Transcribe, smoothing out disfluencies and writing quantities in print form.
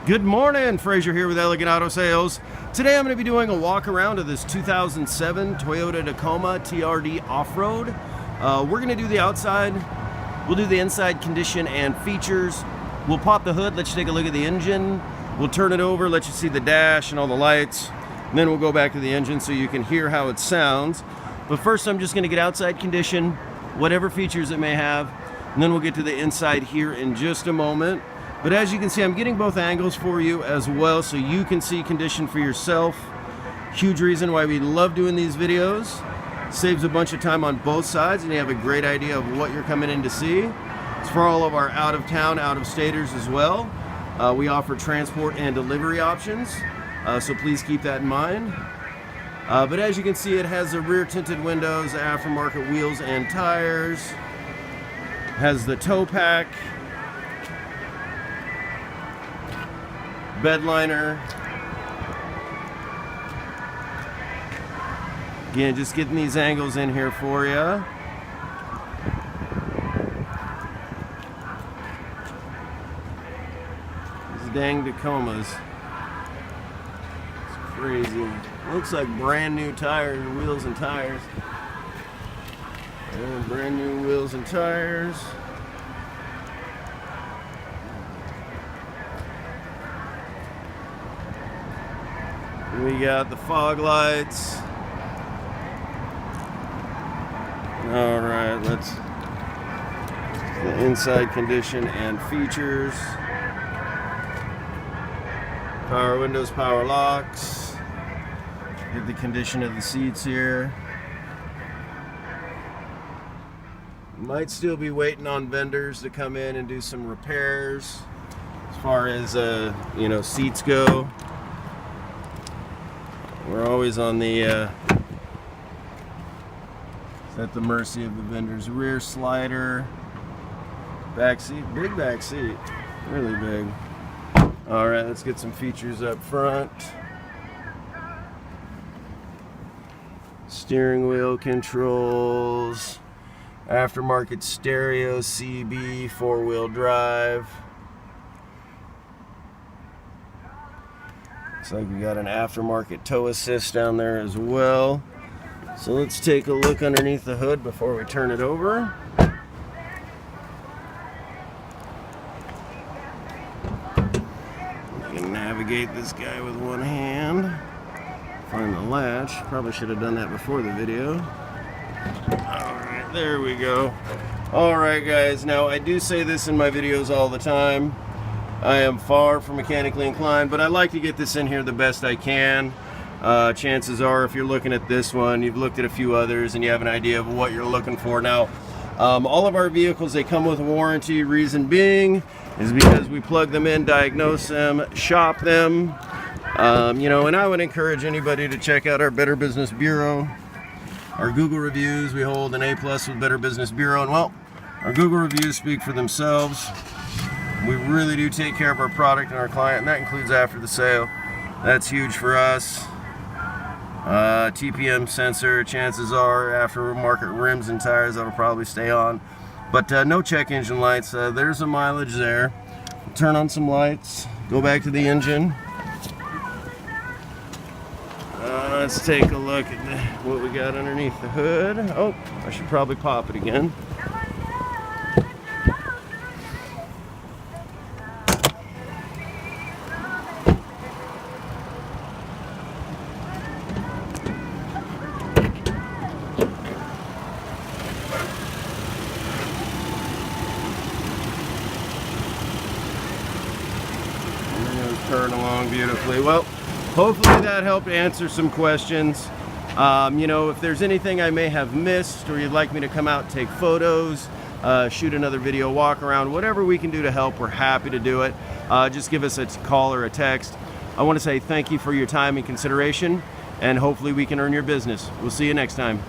Good morning, Frazier here with Elegant Auto Sales. Today I'm going to be doing a walk around of this 2007 Toyota Tacoma TRD off-road. We're going to do the outside, we'll do the inside condition and features. We'll pop the hood, let you take a look at the engine. We'll turn it over, let you see the dash and all the lights. And then we'll go back to the engine so you can hear how it sounds. But first I'm just going to get outside condition, whatever features it may have. And then we'll get to the inside here in just a moment. But as you can see, I'm getting both angles for you as well so you can see condition for yourself. Huge reason why we love doing these videos. Saves a bunch of time on both sides and you have a great idea of what you're coming in to see. It's for all of our out-of-town, out-of-staters as well. We offer transport and delivery options, so please keep that in mind. But as you can see, it has the rear tinted windows, aftermarket wheels and tires. Has the tow pack. Bed liner. Again, just getting these angles in here for you. These dang Tacomas. It's crazy. Looks like brand new tires, wheels and tires. And brand new wheels and tires. We got the fog lights. All right, let's the inside condition and features. Power windows, power locks. Get the condition of the seats here. Might still be waiting on vendors to come in and do some repairs as far as seats go. We're always on the at the mercy of the vendors. Rear slider, back seat, big back seat, really big. All right, let's get some features up front. Steering wheel controls, aftermarket stereo, CB, 4-wheel drive. Looks like we got an aftermarket tow assist down there as well. So let's take a look underneath the hood before we turn it over. You can navigate this guy with one hand. Find the latch. Probably should have done that before the video. Alright, there we go. Alright guys, now I do say this in my videos all the time. I am far from mechanically inclined, but I like to get this in here the best I can. Chances are, if you're looking at this one, you've looked at a few others and you have an idea of what you're looking for. Now, all of our vehicles, they come with a warranty. Reason being is because we plug them in, diagnose them, shop them. And I would encourage anybody to check out our Better Business Bureau. Our Google reviews, we hold an A+ with Better Business Bureau, and well, our Google reviews speak for themselves. We really do take care of our product and our client, and that includes after the sale. That's huge for us. TPM sensor, chances are aftermarket rims and tires, that'll probably stay on. But no check engine lights. There's a mileage there. Turn on some lights, go back to the engine. Let's take a look at what we got underneath the hood. Oh, I should probably pop it again. Turn along beautifully. Well, hopefully that helped answer some questions. If there's anything I may have missed or you'd like me to come out and take photos, shoot another video walk around, whatever we can do to help, we're happy to do it. Just give us a call or a text. I want to say thank you for your time and consideration, and hopefully we can earn your business. We'll see you next time.